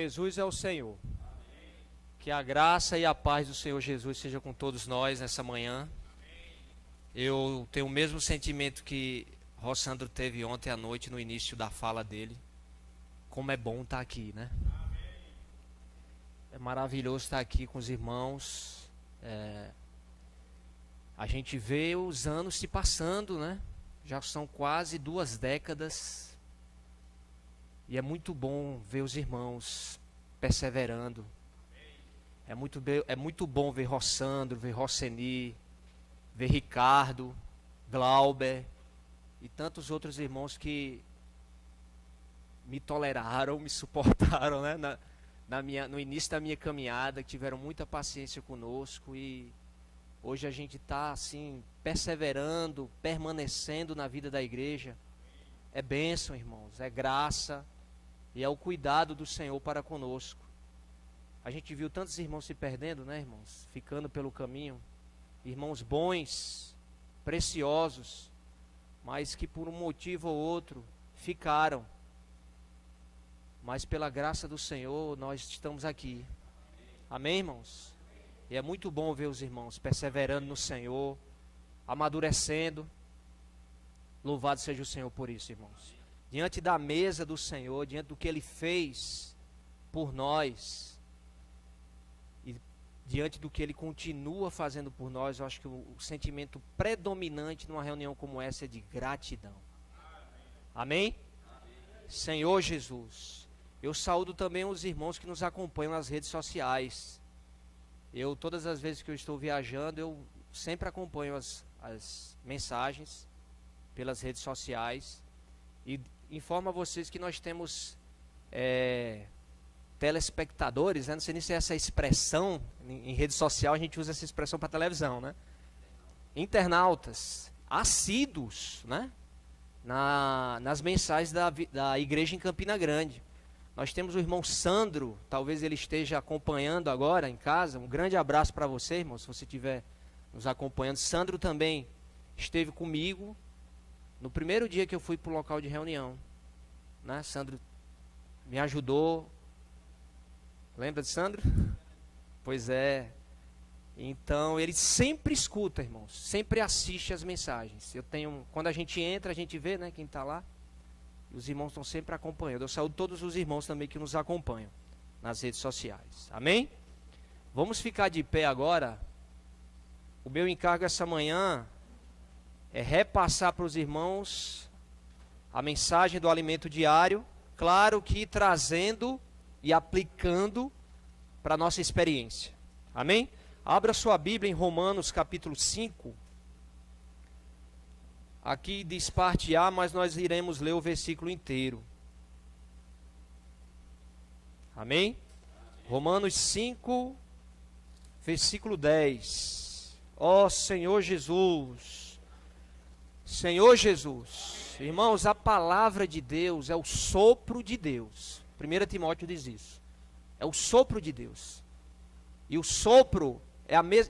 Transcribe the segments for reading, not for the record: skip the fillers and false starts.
Jesus é o Senhor. Que a graça e a paz do Senhor Jesus seja com todos nós nessa manhã. Eu tenho o mesmo sentimento que Rossandro teve ontem à noite no início da fala dele. Como é bom estar aqui, né? É maravilhoso estar aqui com os irmãos. A gente vê os anos se passando, né? Já são quase 2 décadas. E é muito bom ver os irmãos perseverando. É muito bom ver Rossandro, ver Rosseni, ver Ricardo, Glauber e tantos outros irmãos que me toleraram, me suportaram, né? No início da minha caminhada, que tiveram muita paciência conosco, e hoje a gente está assim, perseverando, permanecendo na vida da igreja. É bênção, irmãos, é graça e é o cuidado do Senhor para conosco. A gente viu tantos irmãos se perdendo, né, irmãos? Ficando pelo caminho. Irmãos bons, preciosos, mas que por um motivo ou outro ficaram. Mas pela graça do Senhor nós estamos aqui. Amém, irmãos? E é muito bom ver os irmãos perseverando no Senhor, amadurecendo. Louvado seja o Senhor por isso, irmãos. Diante da mesa do Senhor, diante do que Ele fez por nós, e diante do que Ele continua fazendo por nós, eu acho que o sentimento predominante numa reunião como essa é de gratidão. Amém? Senhor Jesus, eu saúdo também os irmãos que nos acompanham nas redes sociais. Todas as vezes que eu estou viajando, eu sempre acompanho as mensagens pelas redes sociais. E informo a vocês que nós temos telespectadores, né? Não sei nem se é essa expressão, em rede social a gente usa essa expressão para televisão, né? Internautas, assíduos, né? Nas mensagens da igreja em Campina Grande. Nós temos o irmão Sandro, talvez ele esteja acompanhando agora em casa. Um grande abraço para você, irmão, se você estiver nos acompanhando. Sandro também esteve comigo no primeiro dia que eu fui para o local de reunião, né? Sandro me ajudou. Lembra de Sandro? Pois é. Então ele sempre escuta, irmãos, sempre assiste as mensagens. Quando a gente entra, a gente vê, né, quem está lá. E os irmãos estão sempre acompanhando. Eu saúdo todos os irmãos também que nos acompanham nas redes sociais. Amém? Vamos ficar de pé agora. O meu encargo essa manhã é repassar para os irmãos a mensagem do alimento diário, claro que trazendo e aplicando para a nossa experiência. Amém? Abra sua Bíblia em Romanos capítulo 5. Aqui diz parte A, mas nós iremos ler o versículo inteiro. Amém? Romanos 5, versículo 10. Ó Senhor Jesus, Senhor Jesus. Irmãos, a palavra de Deus é o sopro de Deus. 1 Timóteo diz isso. É o sopro de Deus. E o sopro,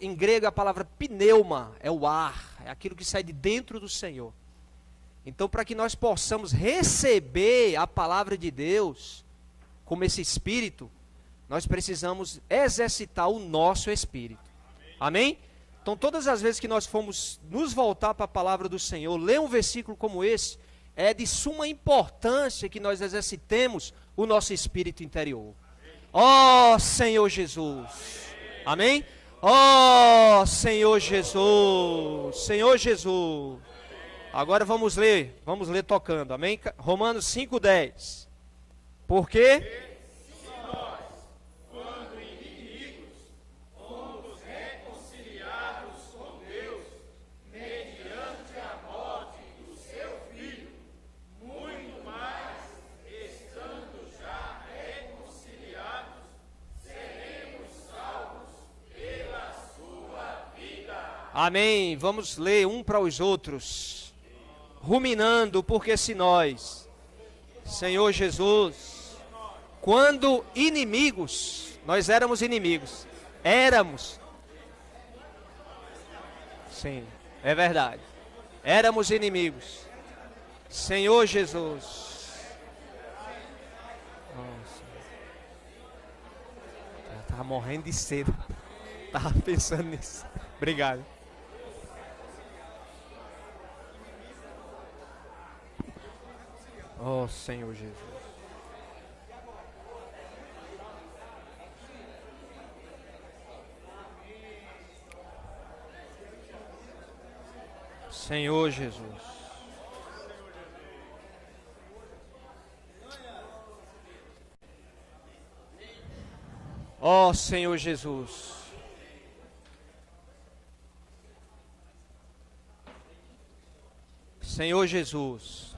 em grego a palavra pneuma, é o ar, é aquilo que sai de dentro do Senhor. Então, para que nós possamos receber a palavra de Deus, como esse Espírito, nós precisamos exercitar o nosso Espírito. Amém? Então, todas as vezes que nós formos nos voltar para a palavra do Senhor, ler um versículo como esse, é de suma importância que nós exercitemos o nosso espírito interior. Ó Senhor Jesus. Amém? Ó Senhor Jesus. Senhor Jesus. Agora vamos ler tocando. Amém? Romanos 5:10. Porque amém, vamos ler um para os outros, ruminando, porque se nós, Senhor Jesus, quando inimigos, nós éramos inimigos, sim, é verdade, éramos inimigos, Senhor Jesus, Tava morrendo de sede. Tava pensando nisso. Obrigado. Oh, Senhor Jesus. Senhor Jesus. Ó Senhor Jesus. Senhor Jesus.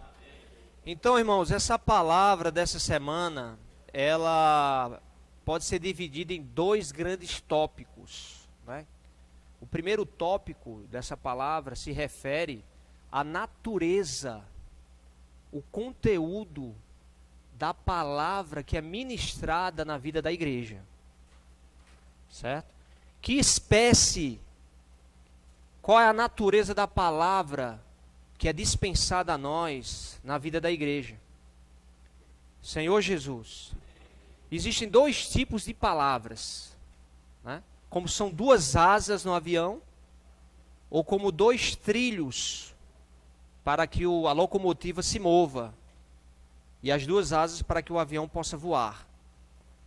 Então, irmãos, essa palavra dessa semana, ela pode ser dividida em dois grandes tópicos, né? O primeiro tópico dessa palavra se refere à natureza, o conteúdo da palavra que é ministrada na vida da igreja. Certo? Que espécie, qual é a natureza da palavra que é dispensada a nós na vida da igreja? Senhor Jesus, existem dois tipos de palavras, né? Como são duas asas no avião, ou como dois trilhos para que a locomotiva se mova, e as duas asas para que o avião possa voar.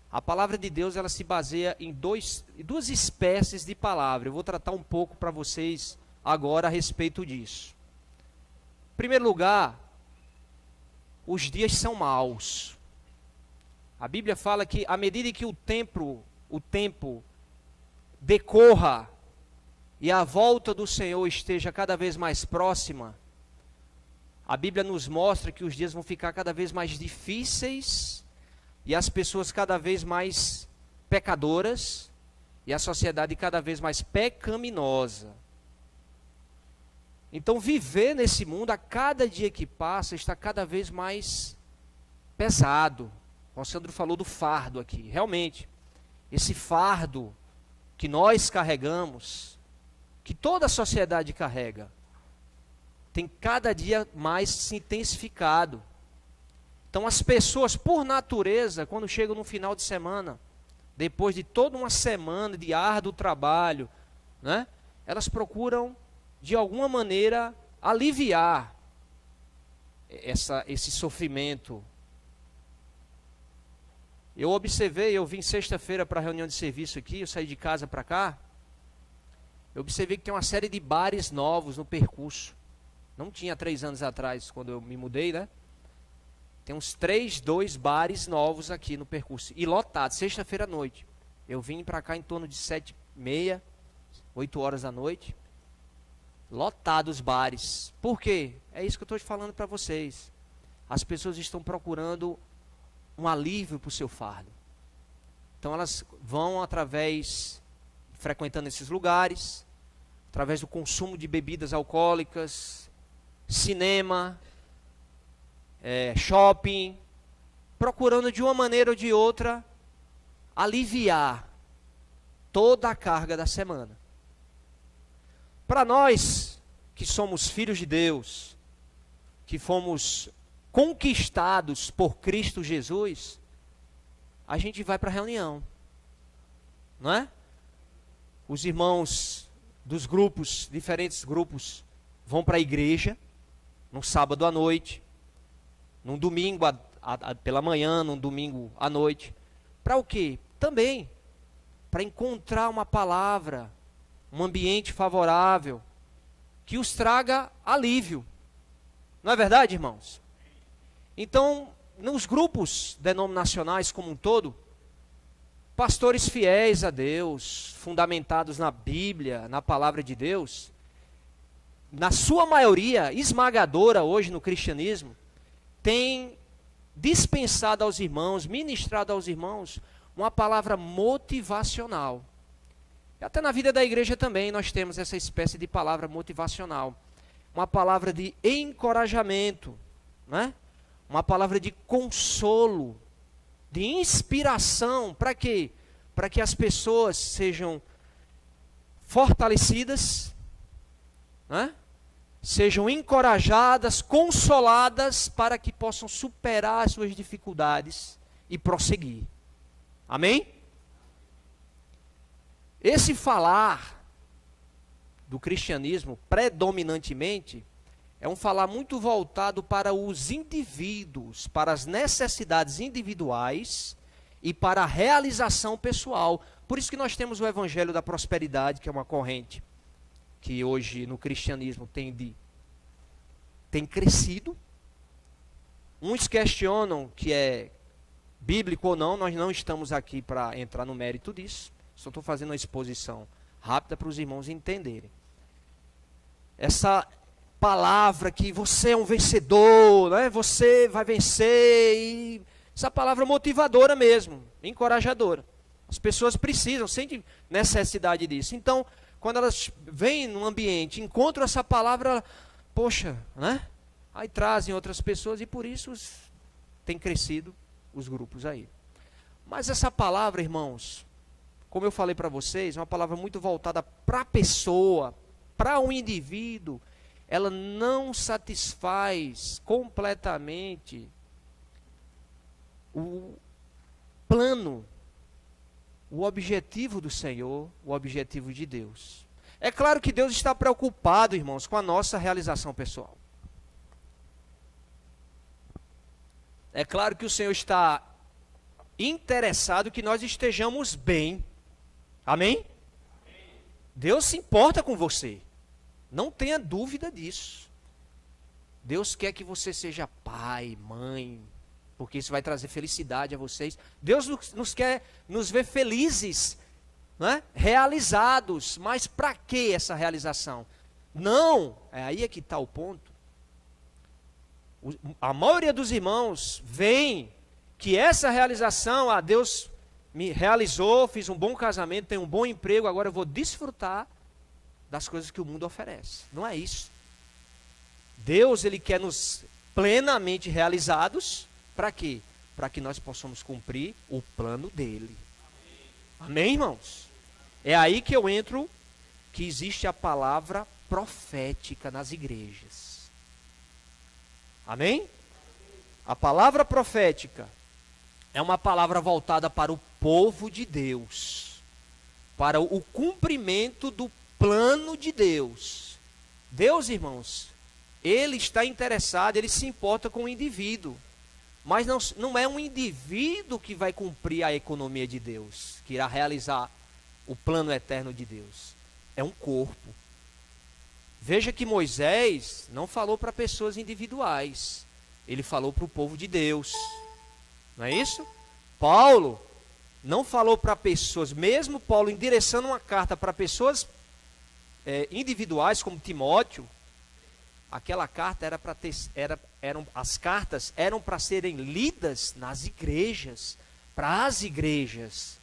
A palavra de Deus, ela se baseia em duas espécies de palavra. Eu vou tratar um pouco para vocês agora a respeito disso. Em primeiro lugar, os dias são maus. A Bíblia fala que à medida que o tempo decorra e a volta do Senhor esteja cada vez mais próxima, a Bíblia nos mostra que os dias vão ficar cada vez mais difíceis e as pessoas cada vez mais pecadoras e a sociedade cada vez mais pecaminosa. Então, viver nesse mundo, a cada dia que passa, está cada vez mais pesado. O Sandro falou do fardo aqui. Realmente, esse fardo que nós carregamos, que toda a sociedade carrega, tem cada dia mais se intensificado. Então as pessoas, por natureza, quando chegam no final de semana, depois de toda uma semana de árduo trabalho, né, elas procuram, de alguma maneira, aliviar esse sofrimento. Eu observei, eu vim sexta-feira para a reunião de serviço aqui, eu saí de casa para cá, eu observei que tem uma série de bares novos no percurso. Não tinha 3 anos atrás, quando eu me mudei, né? Tem uns 2 bares novos aqui no percurso. E lotado, sexta-feira à noite. Eu vim para cá em torno de 7h30, 8 horas da noite. Lotados os bares. Por quê? É isso que eu estou falando para vocês. As pessoas estão procurando um alívio para o seu fardo. Então elas vão frequentando esses lugares, através do consumo de bebidas alcoólicas, cinema, shopping, procurando de uma maneira ou de outra aliviar toda a carga da semana. Para nós que somos filhos de Deus, que fomos conquistados por Cristo Jesus, a gente vai para a reunião, não é? Os irmãos dos grupos, diferentes grupos, vão para a igreja no sábado à noite, num domingo pela manhã, num domingo à noite. Para o quê? Também para encontrar uma palavra, um ambiente favorável, que os traga alívio. Não é verdade, irmãos? Então, nos grupos denominacionais como um todo, pastores fiéis a Deus, fundamentados na Bíblia, na palavra de Deus, na sua maioria esmagadora hoje no cristianismo, tem dispensado aos irmãos, ministrado aos irmãos, uma palavra motivacional. E até na vida da igreja também nós temos essa espécie de palavra motivacional. Uma palavra de encorajamento, né? Uma palavra de consolo, de inspiração. Para quê? Para que as pessoas sejam fortalecidas, né? Sejam encorajadas, consoladas, para que possam superar as suas dificuldades e prosseguir. Amém? Esse falar do cristianismo, predominantemente, é um falar muito voltado para os indivíduos, para as necessidades individuais e para a realização pessoal. Por isso que nós temos o evangelho da prosperidade, que é uma corrente que hoje no cristianismo tem crescido. Uns questionam que é bíblico ou não, nós não estamos aqui para entrar no mérito disso. Só estou fazendo uma exposição rápida para os irmãos entenderem. Essa palavra que você é um vencedor, né? Você vai vencer, e essa palavra motivadora mesmo, encorajadora. As pessoas precisam, sentem necessidade disso. Então, quando elas vêm num ambiente, encontram essa palavra, poxa, né? Aí trazem outras pessoas e por isso tem crescido os grupos aí. Mas essa palavra, irmãos, como eu falei para vocês, é uma palavra muito voltada para a pessoa, para o indivíduo. Ela não satisfaz completamente o plano, o objetivo do Senhor, o objetivo de Deus. É claro que Deus está preocupado, irmãos, com a nossa realização pessoal. É claro que o Senhor está interessado que nós estejamos bem. Amém? Deus se importa com você. Não tenha dúvida disso. Deus quer que você seja pai, mãe, porque isso vai trazer felicidade a vocês. Deus nos quer nos ver felizes, né? Realizados. Mas para que essa realização? Não, aí é que está o ponto. A maioria dos irmãos vem que essa realização, Deus me realizou, fiz um bom casamento, tenho um bom emprego, agora eu vou desfrutar das coisas que o mundo oferece. Não é isso. Deus, Ele quer nos plenamente realizados. Para quê? Para que nós possamos cumprir o plano dEle. Amém, irmãos? É aí que eu entro, que existe a palavra profética nas igrejas. Amém? A palavra profética é uma palavra voltada para o povo de Deus, para o cumprimento do plano de Deus. Deus, irmãos, Ele está interessado, Ele se importa com o indivíduo. Mas não é um indivíduo que vai cumprir a economia de Deus, que irá realizar o plano eterno de Deus. É um corpo. Veja que Moisés não falou para pessoas individuais. Ele falou para o povo de Deus. Não é isso? Paulo não falou para pessoas, mesmo Paulo endereçando uma carta para pessoas individuais, como Timóteo, aquela carta as cartas eram para serem lidas nas igrejas, para as igrejas,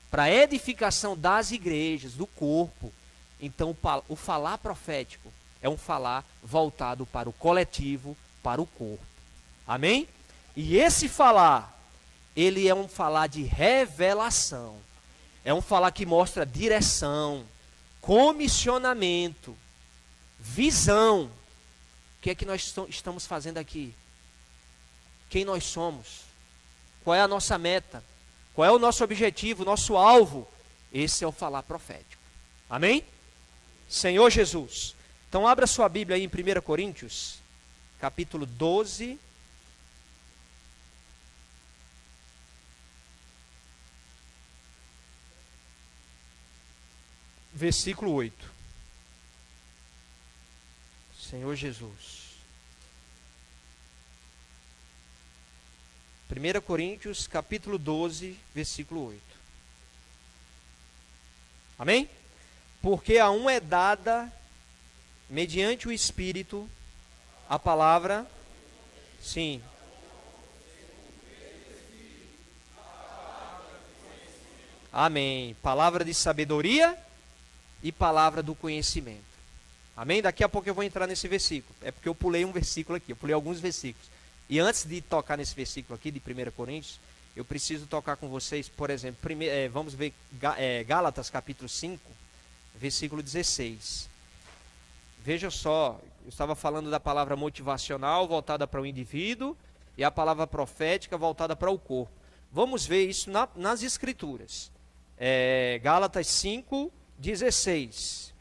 para a edificação das igrejas, do corpo. Então o falar profético é um falar voltado para o coletivo, para o corpo. Amém? E esse falar, ele é um falar de revelação. É um falar que mostra direção, comissionamento, visão. O que é que nós estamos fazendo aqui? Quem nós somos? Qual é a nossa meta? Qual é o nosso objetivo, o nosso alvo? Esse é o falar profético. Amém? Senhor Jesus. Então abra sua Bíblia aí em 1 Coríntios, capítulo 12. Versículo 8. Senhor Jesus. 1 Coríntios, capítulo 12, versículo 8. Amém? Porque a um é dada, mediante o Espírito, a palavra, sim. Amém. Palavra de sabedoria e palavra do conhecimento. Amém? Daqui a pouco eu vou entrar nesse versículo. É porque eu pulei um versículo aqui, eu pulei alguns versículos. E antes de tocar nesse versículo aqui de 1 Coríntios, eu preciso tocar com vocês, por exemplo, vamos ver Gálatas capítulo 5, versículo 16. Veja só, eu estava falando da palavra motivacional voltada para o indivíduo e a palavra profética voltada para o corpo. Vamos ver isso nas Escrituras. Gálatas 5:16.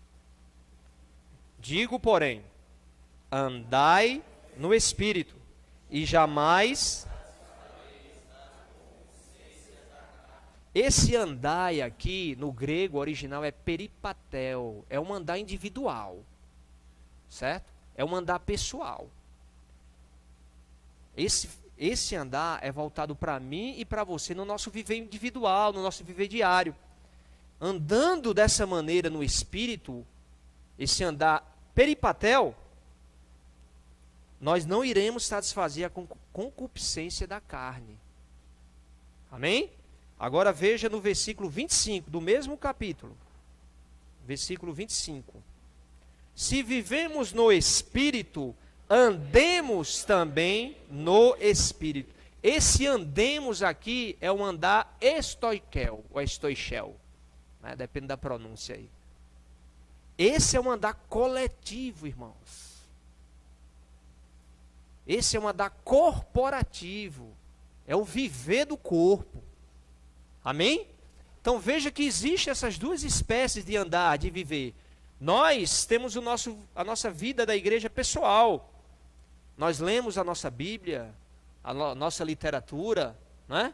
Digo, porém, andai no Espírito, e jamais... Esse andai aqui, no grego original, é peripatel, é um andar individual, certo? É um andar pessoal. Esse andar é voltado para mim e para você no nosso viver individual, no nosso viver diário. Andando dessa maneira no Espírito, esse andar peripatel, nós não iremos satisfazer a concupiscência da carne. Amém? Agora veja no versículo 25 do mesmo capítulo. Versículo 25. Se vivemos no Espírito, andemos também no Espírito. Esse andemos aqui é um andar estoiquel, ou estoichel, né? Depende da pronúncia aí. Esse é um andar coletivo, irmãos. Esse é um andar corporativo. É o viver do corpo. Amém? Então veja que existem essas duas espécies de andar, de viver. Nós temos a nossa vida da igreja pessoal. Nós lemos a nossa Bíblia, a nossa literatura, né?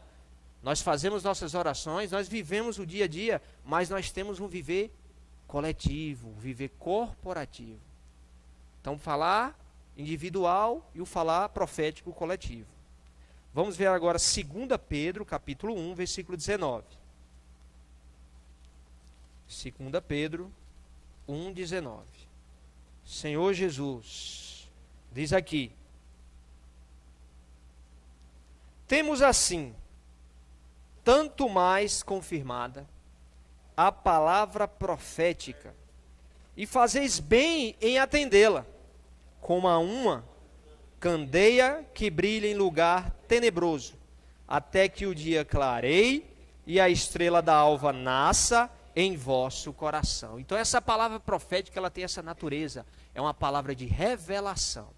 Nós fazemos nossas orações, nós vivemos o dia a dia, mas nós temos um viver coletivo, um viver corporativo. Então falar individual e o falar profético coletivo. Vamos ver agora 2 Pedro, capítulo 1, versículo 19. 2 Pedro 1, 19. Senhor Jesus, diz aqui: temos assim, tanto mais confirmada, a palavra profética, e fazeis bem em atendê-la, como a uma candeia que brilha em lugar tenebroso, até que o dia clareie e a estrela da alva nasça em vosso coração. Então essa palavra profética, ela tem essa natureza, é uma palavra de revelação.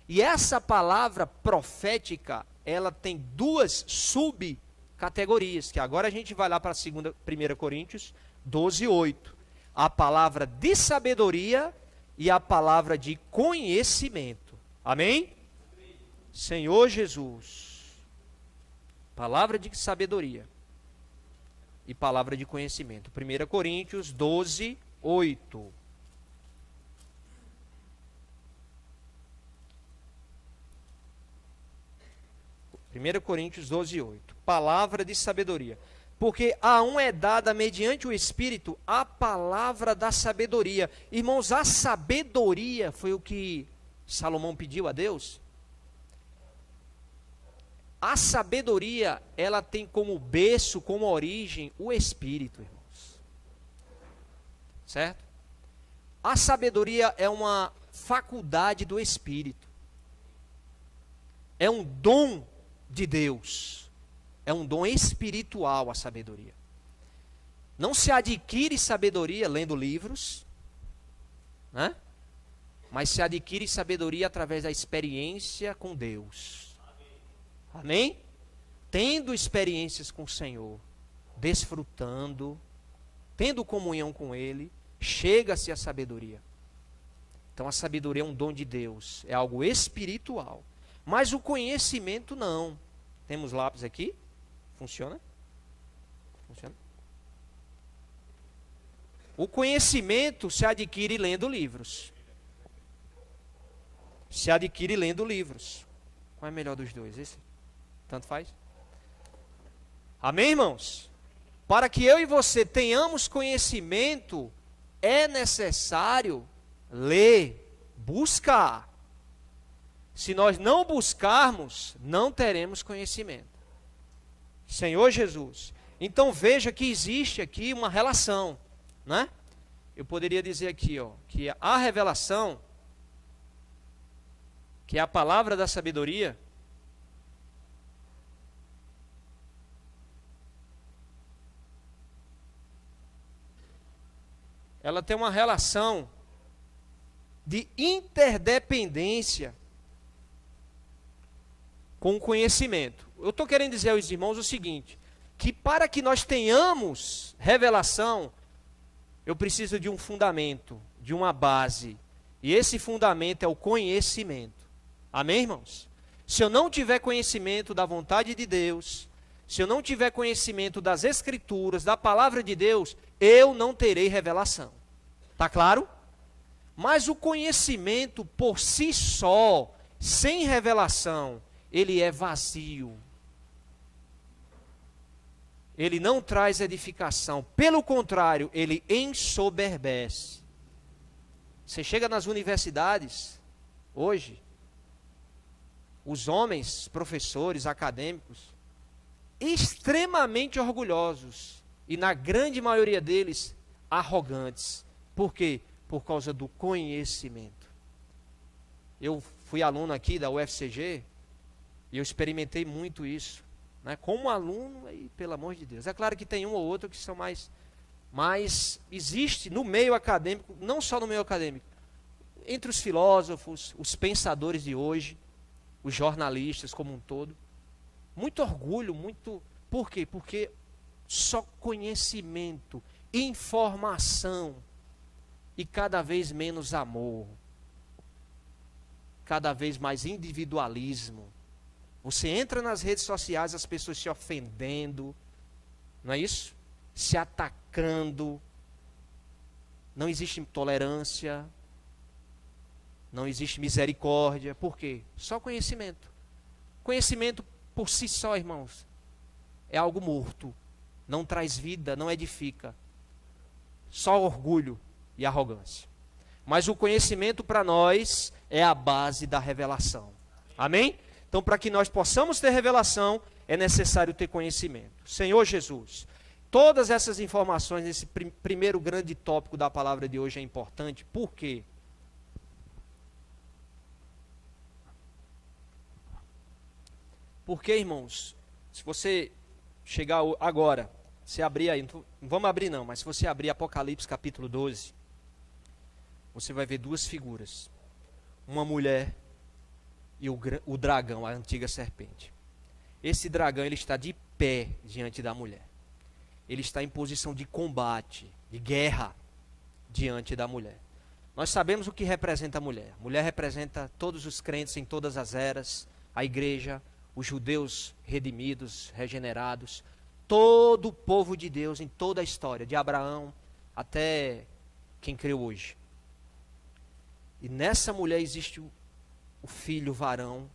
E essa palavra profética, ela tem duas subcategorias, que agora a gente vai lá para 1 Coríntios 12:8. A palavra de sabedoria e a palavra de conhecimento. Amém? Senhor Jesus. Palavra de sabedoria e palavra de conhecimento. 1 Coríntios 12:8. Coríntios 12:8. Palavra de sabedoria. Porque a um é dada mediante o Espírito a palavra da sabedoria. Irmãos, a sabedoria foi o que Salomão pediu a Deus. A sabedoria, ela tem como berço, como origem, o Espírito, irmãos. Certo? A sabedoria é uma faculdade do Espírito. É um dom de Deus. É um dom espiritual a sabedoria. Não se adquire sabedoria lendo livros, né? Mas se adquire sabedoria através da experiência com Deus. Amém? Tendo experiências com o Senhor, desfrutando, tendo comunhão com Ele, chega-se a sabedoria. Então a sabedoria é um dom de Deus, é algo espiritual. Mas o conhecimento não. Temos lápis aqui? Funciona? Funciona? O conhecimento se adquire lendo livros. Se adquire lendo livros. Qual é o melhor dos dois? Esse? Tanto faz? Amém, irmãos? Para que eu e você tenhamos conhecimento, é necessário ler, buscar. Se nós não buscarmos, não teremos conhecimento. Senhor Jesus. Então veja que existe aqui uma relação, né? Eu poderia dizer aqui, ó, que a revelação, que é a palavra da sabedoria, ela tem uma relação de interdependência com o conhecimento. Eu estou querendo dizer aos irmãos o seguinte: que para que nós tenhamos revelação, eu preciso de um fundamento, de uma base. E esse fundamento é o conhecimento. Amém, irmãos? Se eu não tiver conhecimento da vontade de Deus, se eu não tiver conhecimento das Escrituras, da palavra de Deus, eu não terei revelação. Está claro? Mas o conhecimento por si só, sem revelação, ele é vazio. Ele não traz edificação. Pelo contrário, ele ensoberbece. Você chega nas universidades, hoje, os homens, professores, acadêmicos, extremamente orgulhosos. E na grande maioria deles, arrogantes. Por quê? Por causa do conhecimento. Eu fui aluno aqui da UFCG e eu experimentei muito isso. Né? Como aluno, e pelo amor de Deus. É claro que tem um ou outro que são mais... Mas existe no meio acadêmico, não só no meio acadêmico, entre os filósofos, os pensadores de hoje, os jornalistas como um todo, muito orgulho, muito... Por quê? Porque só conhecimento, informação e cada vez menos amor, cada vez mais individualismo. Você entra nas redes sociais, as pessoas se ofendendo, não é isso? Se atacando, não existe tolerância, não existe misericórdia. Por quê? Só conhecimento. Conhecimento por si só, irmãos, é algo morto, não traz vida, não edifica. Só orgulho e arrogância. Mas o conhecimento para nós é a base da revelação. Amém? Então, para que nós possamos ter revelação, é necessário ter conhecimento. Senhor Jesus, todas essas informações nesse primeiro grande tópico da palavra de hoje é importante. Por quê? Porque, irmãos, se você chegar agora, se abrir aí, não vamos abrir não, mas se você abrir Apocalipse capítulo 12, você vai ver duas figuras. Uma mulher e o dragão, a antiga serpente. Esse dragão, ele está de pé diante da mulher. Ele está em posição de combate, de guerra, diante da mulher. Nós sabemos o que representa a mulher. A mulher representa todos os crentes em todas as eras, a igreja, os judeus redimidos, regenerados, todo o povo de Deus em toda a história, de Abraão até quem creu hoje. E nessa mulher existe o filho varão,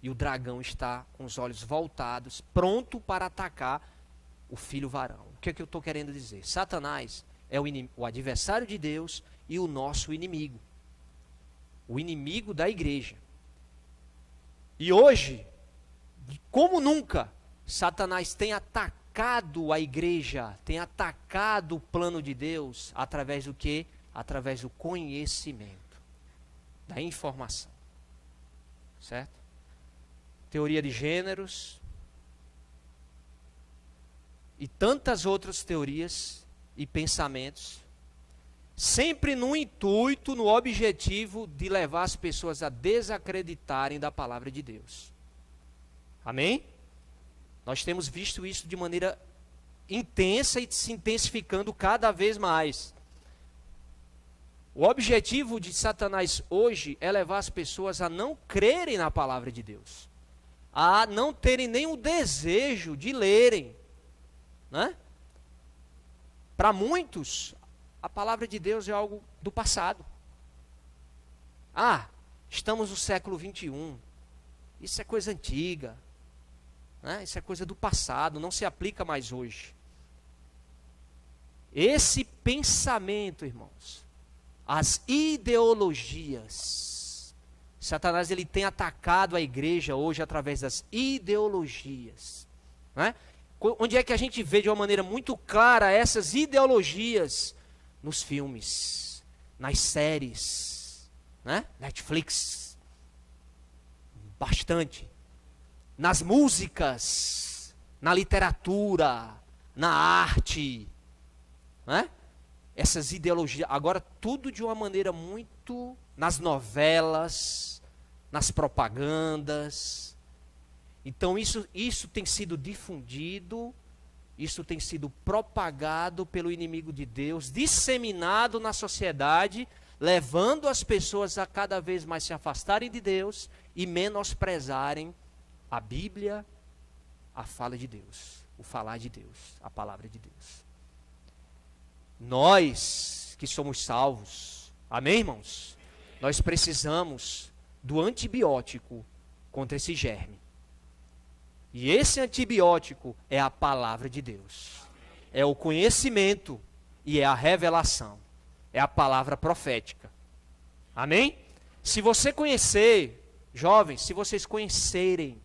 e o dragão está com os olhos voltados, pronto para atacar o filho varão. O que é que eu estou querendo dizer? Satanás é o adversário de Deus e o nosso inimigo. O inimigo da igreja. E hoje, como nunca, Satanás tem atacado a igreja, tem atacado o plano de Deus, através do quê? Através do conhecimento, da informação. Certo? Teoria de gêneros e tantas outras teorias e pensamentos, sempre no intuito, no objetivo de levar as pessoas a desacreditarem da palavra de Deus. Amém? Nós temos visto isso de maneira intensa e se intensificando cada vez mais. O objetivo de Satanás hoje é levar as pessoas a não crerem na palavra de Deus, a não terem nem o desejo de lerem, né? Para muitos, a palavra de Deus é algo do passado. Estamos no século 21, isso é coisa antiga, né? Isso é coisa do passado, não se aplica mais hoje. Esse pensamento, irmãos, as ideologias, Satanás ele tem atacado a igreja hoje através das ideologias, né? Onde é que a gente vê de uma maneira muito clara essas ideologias? Nos filmes, nas séries, né? Netflix, bastante, nas músicas, na literatura, na arte, né? Essas ideologias, agora tudo de uma maneira muito, nas novelas, nas propagandas. Então isso tem sido difundido, isso tem sido propagado pelo inimigo de Deus, disseminado na sociedade, levando as pessoas a cada vez mais se afastarem de Deus e menosprezarem a Bíblia, a fala de Deus, o falar de Deus, a palavra de Deus. Nós que somos salvos, amém, irmãos? Nós precisamos do antibiótico contra esse germe. E esse antibiótico é a palavra de Deus. É o conhecimento e é a revelação. É a palavra profética. Amém? Se você conhecer, jovens, se vocês conhecerem,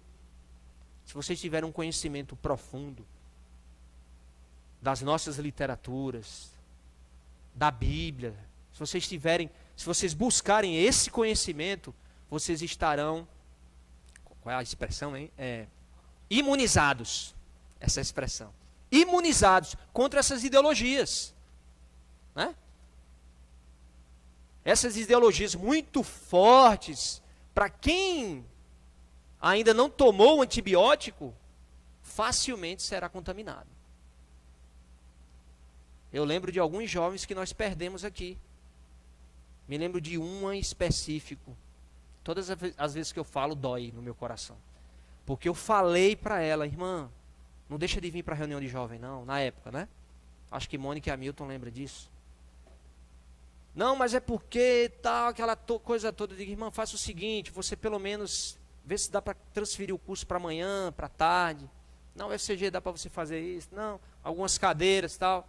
se vocês tiverem um conhecimento profundo das nossas literaturas, da Bíblia, se vocês buscarem esse conhecimento, vocês estarão, qual é a expressão, hein? Imunizados, essa expressão, imunizados contra essas ideologias, né? Essas ideologias muito fortes, para quem ainda não tomou o antibiótico, facilmente será contaminado. Eu lembro de alguns jovens que nós perdemos aqui. Me lembro de uma em específico. Todas as vezes que eu falo, dói no meu coração. Porque eu falei para ela, irmã, não deixa de vir para a reunião de jovem não, na época, né? Acho que Mônica e Hamilton lembram disso. Não, mas é porque tal, aquela coisa toda. Eu digo, irmã, faça o seguinte, você pelo menos vê se dá para transferir o curso para amanhã, para tarde. Não, o FCG dá para você fazer isso. Não, algumas cadeiras e tal.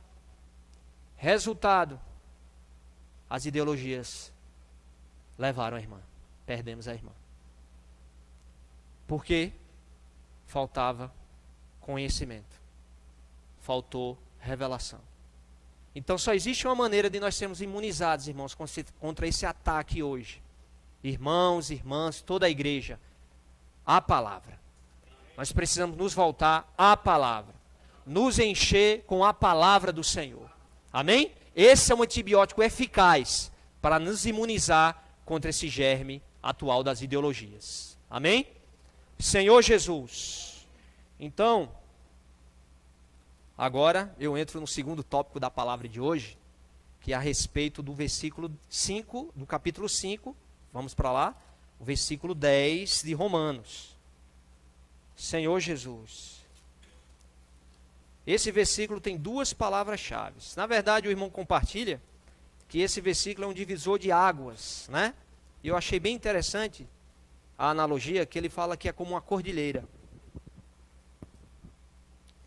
Resultado, as ideologias levaram a irmã. Perdemos a irmã. Por quê? Faltava conhecimento. Faltou revelação. Então só existe uma maneira de nós sermos imunizados, irmãos, contra esse ataque hoje. Irmãos, irmãs, toda a igreja. A palavra. Nós precisamos nos voltar à palavra. Nos encher com a palavra do Senhor. Amém? Esse é um antibiótico eficaz para nos imunizar contra esse germe atual das ideologias. Amém? Senhor Jesus. Então, agora eu entro no segundo tópico da palavra de hoje, que é a respeito do versículo 5, do capítulo 5, vamos para lá, o versículo 10 de Romanos. Senhor Jesus. Esse versículo tem duas palavras-chave. Na verdade, o irmão compartilha que esse versículo é um divisor de águas, né? E eu achei bem interessante a analogia que ele fala que é como uma cordilheira.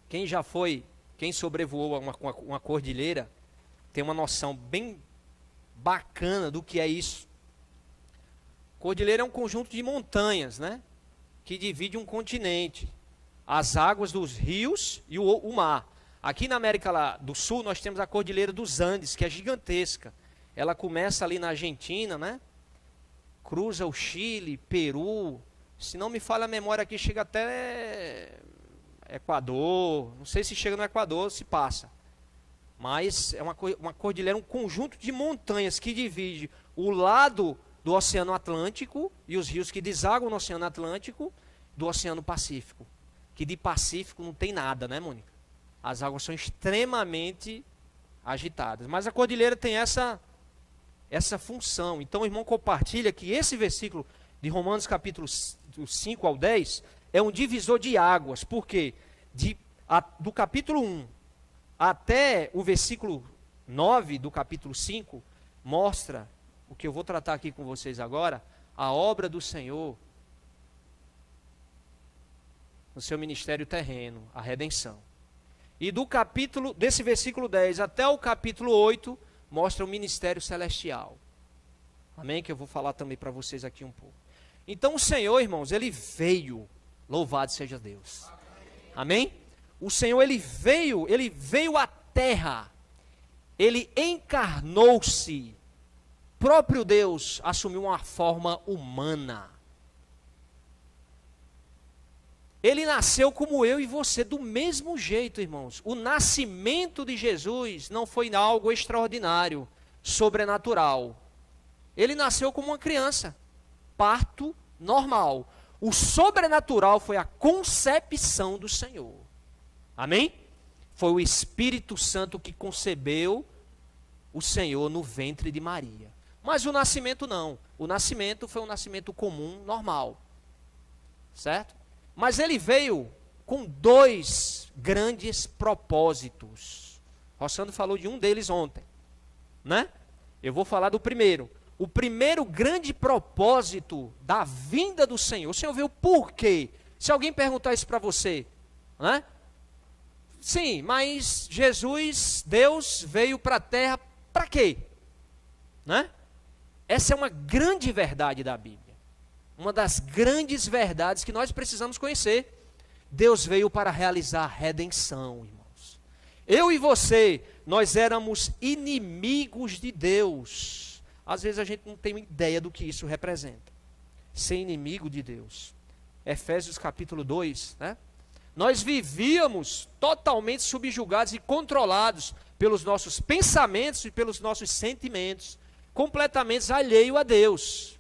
Quem sobrevoou uma cordilheira, tem uma noção bem bacana do que é isso. Cordilheira é um conjunto de montanhas, né? Que divide um continente. As águas dos rios e o mar. Aqui na América do Sul nós temos a Cordilheira dos Andes, que é gigantesca. Ela começa ali na Argentina, né? Cruza o Chile, Peru. Se não me falha a memória aqui, chega até Equador. Não sei se chega no Equador, se passa. Mas é uma cordilheira, um conjunto de montanhas que divide o lado do Oceano Atlântico e os rios que desagam no Oceano Atlântico do Oceano Pacífico. Que de Pacífico não tem nada, né, Mônica? As águas são extremamente agitadas. Mas a cordilheira tem essa função. Então o irmão compartilha que esse versículo de Romanos capítulo 5 ao 10 é um divisor de águas. Por quê? Do capítulo 1 até o versículo 9 do capítulo 5 mostra o que eu vou tratar aqui com vocês agora, a obra do Senhor no seu ministério terreno, a redenção. E desse versículo 10 até o capítulo 8, mostra o ministério celestial. Amém? Que eu vou falar também para vocês aqui um pouco. Então o Senhor, irmãos, ele veio, louvado seja Deus. Amém? O Senhor, ele veio à terra, ele encarnou-se, próprio Deus assumiu uma forma humana. Ele nasceu como eu e você, do mesmo jeito, irmãos. O nascimento de Jesus não foi algo extraordinário, sobrenatural. Ele nasceu como uma criança, parto normal. O sobrenatural foi a concepção do Senhor. Amém? Foi o Espírito Santo que concebeu o Senhor no ventre de Maria. Mas o nascimento não. O nascimento foi um nascimento comum, normal. Certo? Mas ele veio com 2 grandes propósitos. Rossandro falou de um deles ontem, né? Eu vou falar do primeiro. O primeiro grande propósito da vinda do Senhor. O Senhor veio por quê? Se alguém perguntar isso para você, né? Sim, mas Jesus, Deus, veio para a terra para quê? Né? Essa é uma grande verdade da Bíblia. Uma das grandes verdades que nós precisamos conhecer. Deus veio para realizar a redenção, irmãos. Eu e você, nós éramos inimigos de Deus. Às vezes a gente não tem ideia do que isso representa. Ser inimigo de Deus. Efésios capítulo 2, né? Nós vivíamos totalmente subjugados e controlados pelos nossos pensamentos e pelos nossos sentimentos, completamente alheio a Deus.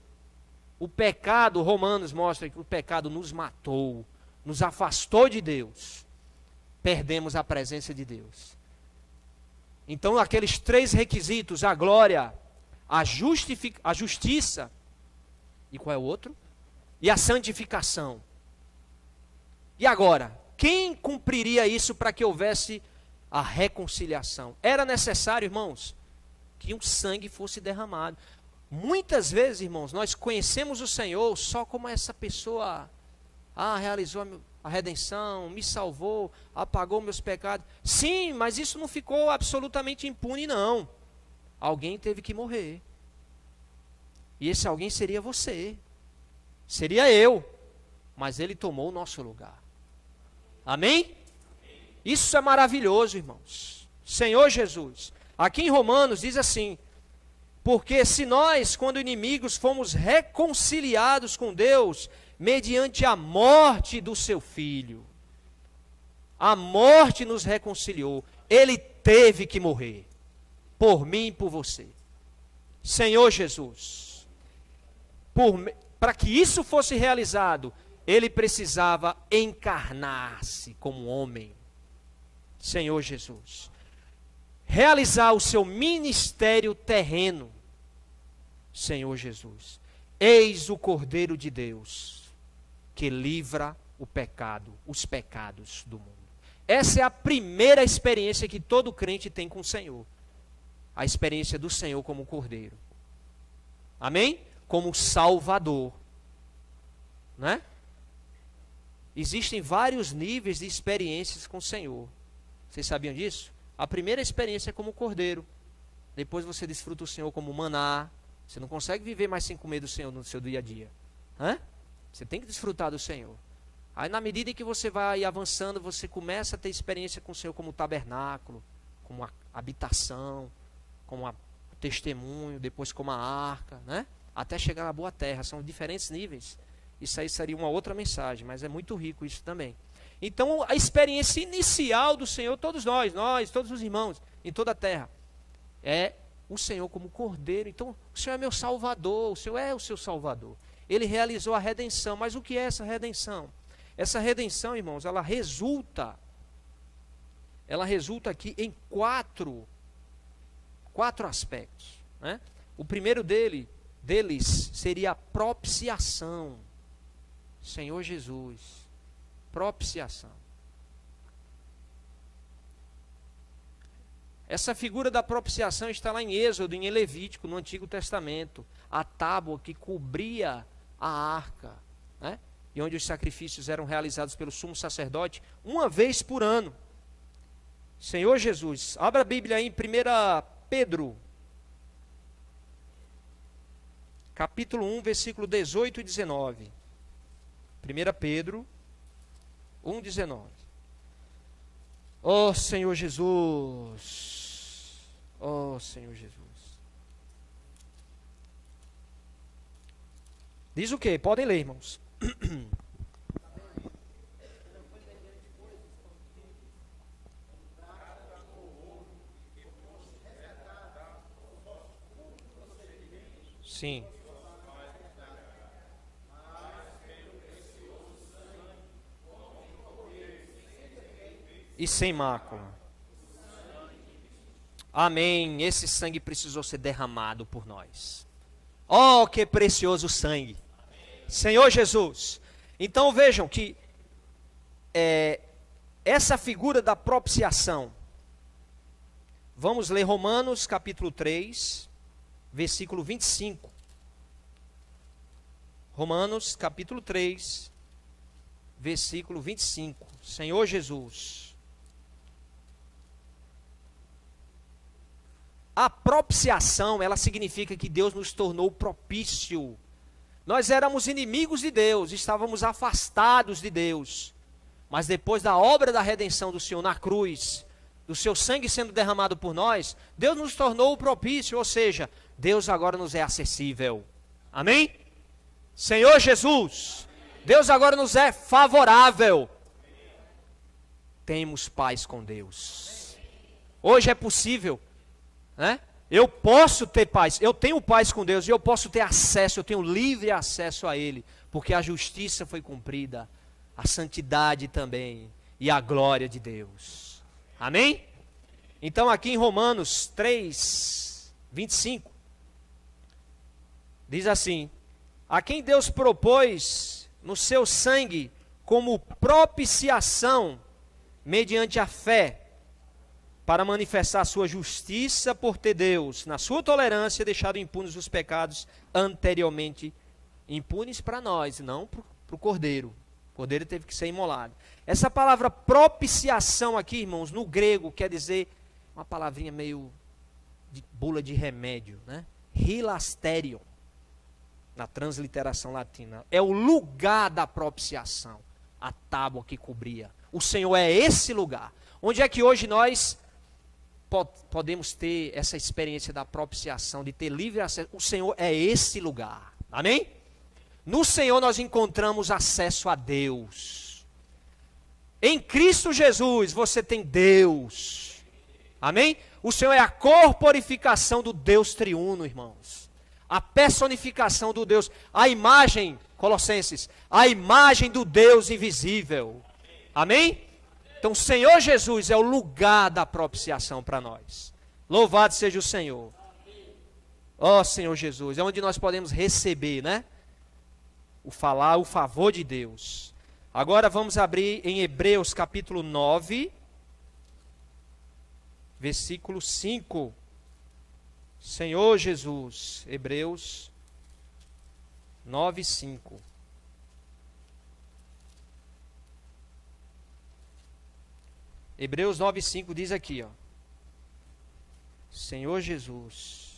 O pecado, Romanos mostra que o pecado nos matou, nos afastou de Deus. Perdemos a presença de Deus. Então, aqueles 3 requisitos, a glória, a justiça, e qual é o outro? E a santificação. E agora, quem cumpriria isso para que houvesse a reconciliação? Era necessário, irmãos, que um sangue fosse derramado. Muitas vezes, irmãos, nós conhecemos o Senhor só como essa pessoa, realizou a redenção, me salvou, apagou meus pecados. Sim, mas isso não ficou absolutamente impune, não. Alguém teve que morrer. E esse alguém seria você. Seria eu. Mas ele tomou o nosso lugar. Amém? Isso é maravilhoso, irmãos. Senhor Jesus. Aqui em Romanos diz assim: porque se nós, quando inimigos, fomos reconciliados com Deus, mediante a morte do seu Filho. A morte nos reconciliou. Ele teve que morrer. Por mim e por você. Senhor Jesus. Para que isso fosse realizado, ele precisava encarnar-se como homem. Senhor Jesus. Realizar o seu ministério terreno. Senhor Jesus. Eis o Cordeiro de Deus, que livra o pecado, os pecados do mundo. Essa é a primeira experiência que todo crente tem com o Senhor. A experiência do Senhor como Cordeiro. Amém? Como Salvador. Né? Existem vários níveis de experiências com o Senhor. Vocês sabiam disso? A primeira experiência é como Cordeiro. Depois você desfruta o Senhor como maná. Você não consegue viver mais sem comer do Senhor no seu dia a dia. Hã? Você tem que desfrutar do Senhor. Aí na medida em que você vai avançando, você começa a ter experiência com o Senhor como tabernáculo, como a habitação, como o testemunho, depois como a arca, né? Até chegar na boa terra. São diferentes níveis. Isso aí seria uma outra mensagem, mas é muito rico isso também. Então, a experiência inicial do Senhor, todos nós, todos os irmãos, em toda a terra, é o Senhor como Cordeiro. Então, o Senhor é meu Salvador, o Senhor é o seu Salvador. Ele realizou a redenção. Mas o que é essa redenção? Essa redenção, irmãos, ela resulta aqui em quatro aspectos. Né? O primeiro deles seria a propiciação. Senhor Jesus, propiciação. Essa figura da propiciação está lá em Êxodo, em Levítico, no Antigo Testamento. A tábua que cobria a arca, né? E onde os sacrifícios eram realizados pelo sumo sacerdote uma vez por ano. Senhor Jesus, abra a Bíblia aí em 1 Pedro, capítulo 1, versículo 18 e 19. 1 Pedro 1, 19. Oh Senhor Jesus, oh Senhor Jesus. Diz o quê? Podem ler, irmãos. Sim. e sem mácula. Amém. Esse sangue precisou ser derramado por nós. Oh, que precioso sangue. Senhor Jesus. Então vejam que essa figura da propiciação. Vamos ler Romanos capítulo 3, versículo 25. Romanos capítulo 3, versículo 25. Senhor Jesus. A propiciação, ela significa que Deus nos tornou propício. Nós éramos inimigos de Deus, estávamos afastados de Deus. Mas depois da obra da redenção do Senhor na cruz, do seu sangue sendo derramado por nós, Deus nos tornou propício, ou seja, Deus agora nos é acessível. Amém? Senhor Jesus, Deus agora nos é favorável. Temos paz com Deus. Hoje é possível, né? Eu posso ter paz, eu tenho paz com Deus e eu posso ter acesso, eu tenho livre acesso a Ele, porque a justiça foi cumprida, a santidade também e a glória de Deus. Amém? Então aqui em Romanos 3, 25, diz assim: a quem Deus propôs no seu sangue como propiciação mediante a fé, para manifestar a sua justiça por ter Deus, na sua tolerância, deixado impunes os pecados anteriormente impunes para nós, não para o Cordeiro. O Cordeiro teve que ser imolado. Essa palavra propiciação aqui, irmãos, no grego quer dizer uma palavrinha meio de bula de remédio, né? Hilasterion, na transliteração latina. É o lugar da propiciação, a tábua que cobria. O Senhor é esse lugar. Onde é que hoje nós podemos ter essa experiência da propiciação, de ter livre acesso? O Senhor é esse lugar. Amém? No Senhor nós encontramos acesso a Deus. Em Cristo Jesus você tem Deus. Amém? O Senhor é a corporificação do Deus triuno, irmãos. A personificação do Deus. A imagem, Colossenses, a imagem do Deus invisível. Amém? Então, o Senhor Jesus é o lugar da propiciação para nós. Louvado seja o Senhor. Ó Senhor Jesus, é onde nós podemos receber, né? O favor de Deus. Agora vamos abrir em Hebreus capítulo 9, versículo 5. Senhor Jesus, Hebreus 9, 5. Hebreus 9:5 diz aqui, ó. Senhor Jesus.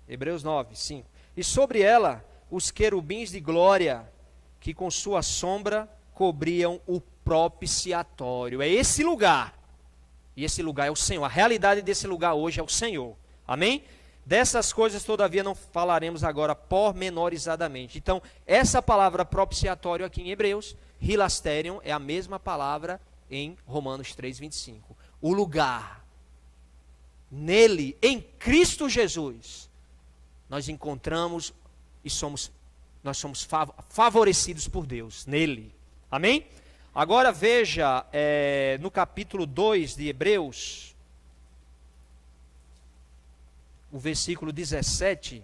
Hebreus 9:5. E sobre ela os querubins de glória, que com sua sombra cobriam o propiciatório. É esse lugar. E esse lugar é o Senhor. A realidade desse lugar hoje é o Senhor. Amém? Dessas coisas, todavia, não falaremos agora pormenorizadamente. Então, essa palavra propiciatório aqui em Hebreus, hilasterion, é a mesma palavra em Romanos 3:25. O lugar, nele, em Cristo Jesus, nós encontramos e nós somos favorecidos por Deus, nele. Amém? Agora veja, no capítulo 2 de Hebreus, o versículo 17.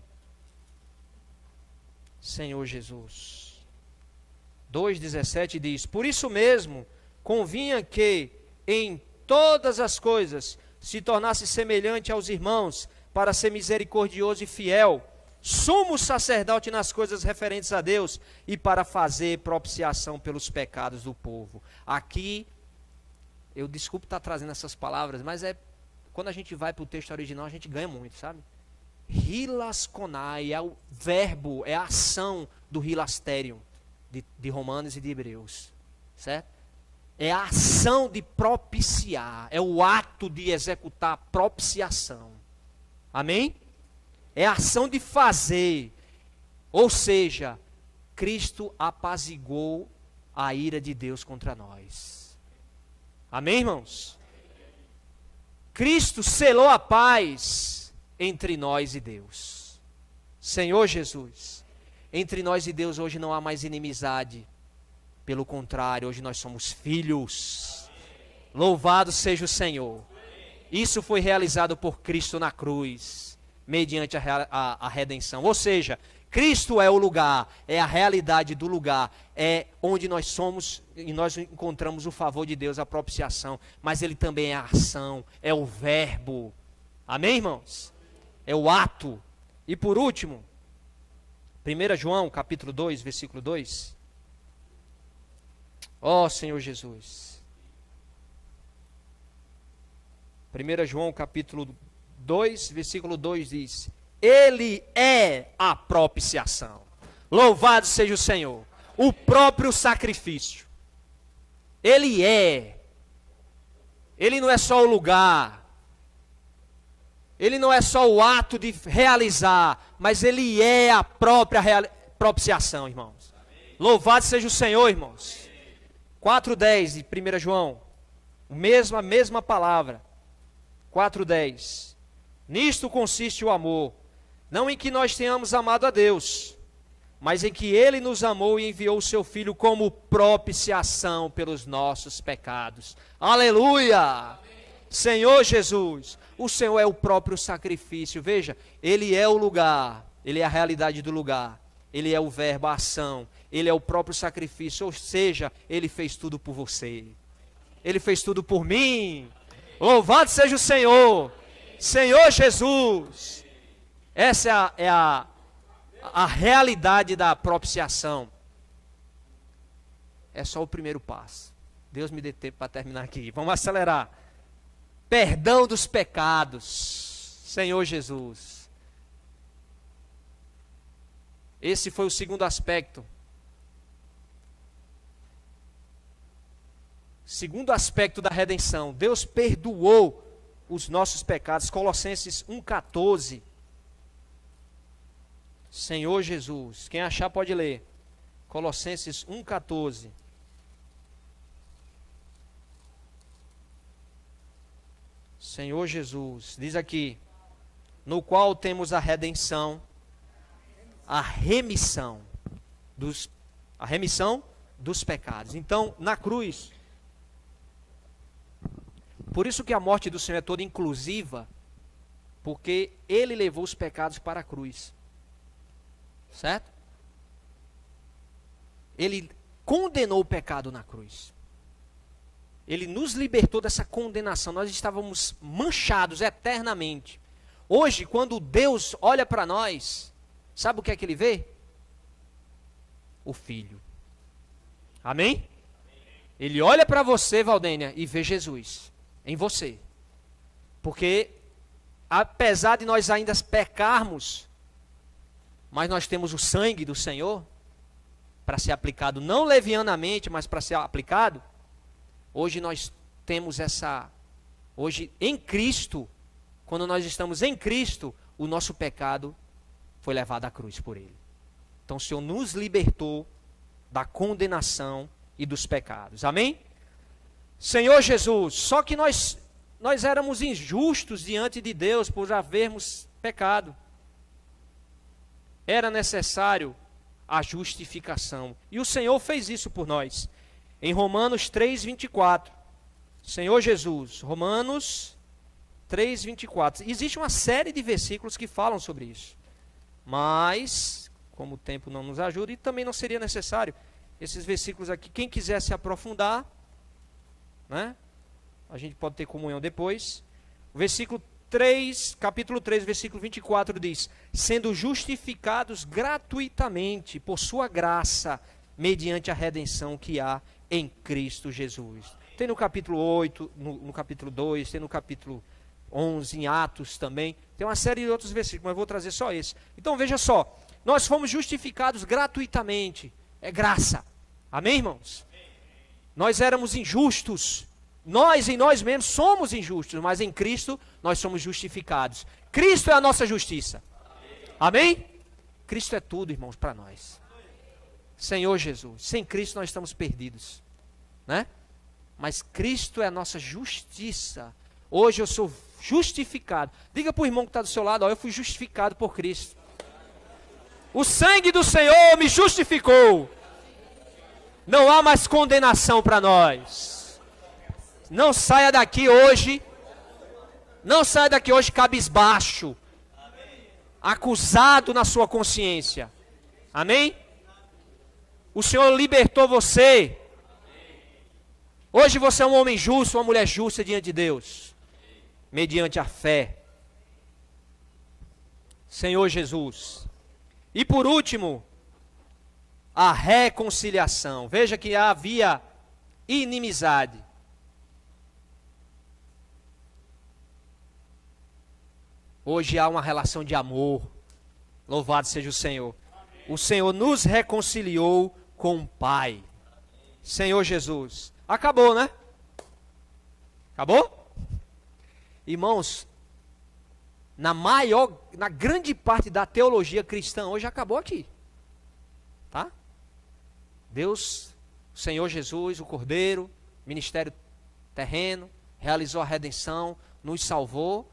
Senhor Jesus. 2:17 diz: por isso mesmo, convinha que em todas as coisas se tornasse semelhante aos irmãos, para ser misericordioso e fiel, sumo sacerdote nas coisas referentes a Deus, e para fazer propiciação pelos pecados do povo. Aqui, eu desculpe estar trazendo essas palavras, mas quando a gente vai para o texto original, a gente ganha muito, sabe? Hilaskonai é o verbo, é a ação do hilasterion, de Romanos e de Hebreus, certo? É a ação de propiciar, é o ato de executar a propiciação. Amém? É a ação de fazer. Ou seja, Cristo apaziguou a ira de Deus contra nós. Amém, irmãos? Cristo selou a paz entre nós e Deus. Senhor Jesus, entre nós e Deus hoje não há mais inimizade. Pelo contrário, hoje nós somos filhos. Louvado seja o Senhor. Isso foi realizado por Cristo na cruz, mediante a redenção. Ou seja, Cristo é o lugar, é a realidade do lugar, é onde nós somos e nós encontramos o favor de Deus, a propiciação. Mas Ele também é a ação, é o verbo. Amém, irmãos? É o ato. E por último, 1 João capítulo 2, versículo 2. Ó Senhor Jesus. 1 João capítulo 2, versículo 2 diz: Ele é a propiciação. Louvado seja o Senhor. O próprio sacrifício. Ele é. Ele não é só o lugar. Ele não é só o ato de realizar, mas Ele é a própria propiciação, irmãos. Amém. Louvado seja o Senhor, irmãos. 4:10 de 1 João. A mesma palavra. 4:10. Nisto consiste o amor, não em que nós tenhamos amado a Deus, mas em que Ele nos amou e enviou o seu Filho como propiciação pelos nossos pecados. Aleluia! Amém. Senhor Jesus, o Senhor é o próprio sacrifício. Veja, Ele é o lugar, Ele é a realidade do lugar, Ele é o verbo, a ação, Ele é o próprio sacrifício, ou seja, Ele fez tudo por você. Ele fez tudo por mim. Louvado seja o Senhor. Senhor Jesus. Essa é a realidade da propiciação. É só o primeiro passo. Deus me dê tempo para terminar aqui. Vamos acelerar. Perdão dos pecados. Senhor Jesus. Esse foi o segundo aspecto. Segundo aspecto da redenção, Deus perdoou os nossos pecados. Colossenses 1,14. Senhor Jesus. Quem achar pode ler. Colossenses 1,14. Senhor Jesus. Diz aqui. No qual temos a redenção, a remissão dos pecados. Então, na cruz... Por isso que a morte do Senhor é toda inclusiva, porque Ele levou os pecados para a cruz. Certo? Ele condenou o pecado na cruz. Ele nos libertou dessa condenação. Nós estávamos manchados eternamente. Hoje, quando Deus olha para nós, sabe o que é que Ele vê? O Filho. Amém? Ele olha para você, Valdênia, e vê Jesus em você. Porque, apesar de nós ainda pecarmos, mas nós temos o sangue do Senhor para ser aplicado, não levianamente, mas para ser aplicado. Hoje nós temos hoje em Cristo, quando nós estamos em Cristo, o nosso pecado foi levado à cruz por Ele. Então o Senhor nos libertou da condenação e dos pecados. Amém? Senhor Jesus, só que nós éramos injustos diante de Deus por havermos pecado. Era necessário a justificação. E o Senhor fez isso por nós. Em Romanos 3:24. Senhor Jesus, Romanos 3:24. Existe uma série de versículos que falam sobre isso. Mas, como o tempo não nos ajuda, e também não seria necessário esses versículos aqui, quem quiser se aprofundar, né? A gente pode ter comunhão depois. O versículo 3, capítulo 3, versículo 24 diz: sendo justificados gratuitamente por sua graça, mediante a redenção que há em Cristo Jesus. Tem no capítulo 8, no capítulo 2, tem no capítulo 11, em Atos também. Tem uma série de outros versículos, mas eu vou trazer só esse. Então veja só, nós fomos justificados gratuitamente. É graça. Amém, irmãos? Nós éramos injustos. Nós em nós mesmos somos injustos, mas em Cristo nós somos justificados. Cristo é a nossa justiça. Amém? Cristo é tudo, irmãos, para nós. Senhor Jesus, sem Cristo nós estamos perdidos, né? Mas Cristo é a nossa justiça. Hoje eu sou justificado. Diga para o irmão que está do seu lado: ó, eu fui justificado por Cristo. O sangue do Senhor me justificou. Não há mais condenação para nós. Não saia daqui hoje. Não saia daqui hoje cabisbaixo. Acusado na sua consciência. Amém? O Senhor libertou você. Hoje você é um homem justo, uma mulher justa diante de Deus. Mediante a fé. Senhor Jesus. E por último, a reconciliação. Veja que havia inimizade. Hoje há uma relação de amor. Louvado seja o Senhor. O Senhor nos reconciliou com o Pai. Senhor Jesus. Acabou, né? Acabou? Irmãos, na grande parte da teologia cristã hoje acabou aqui. Tá? Deus, o Senhor Jesus, o Cordeiro, ministério terreno, realizou a redenção, nos salvou,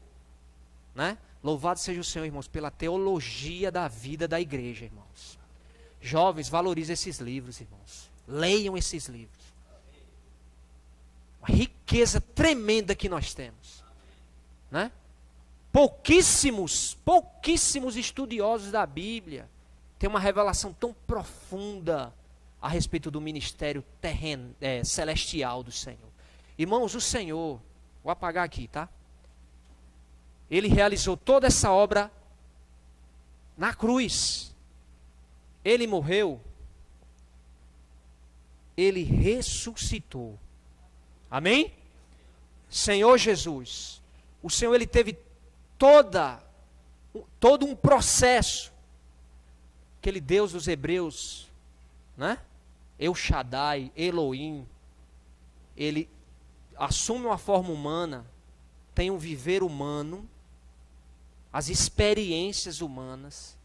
né? Louvado seja o Senhor, irmãos, pela teologia da vida da igreja, irmãos. Jovens, valorizem esses livros, irmãos. Leiam esses livros. Uma riqueza tremenda que nós temos, né? Pouquíssimos estudiosos da Bíblia têm uma revelação tão profunda a respeito do ministério celestial do Senhor. Irmãos, o Senhor, vou apagar aqui, tá? Ele realizou toda essa obra na cruz. Ele morreu. Ele ressuscitou. Amém? Senhor Jesus. O Senhor, ele teve todo um processo. Aquele Deus dos Hebreus, né? El Shaddai, Elohim. Ele assume uma forma humana, tem um viver humano, as experiências humanas.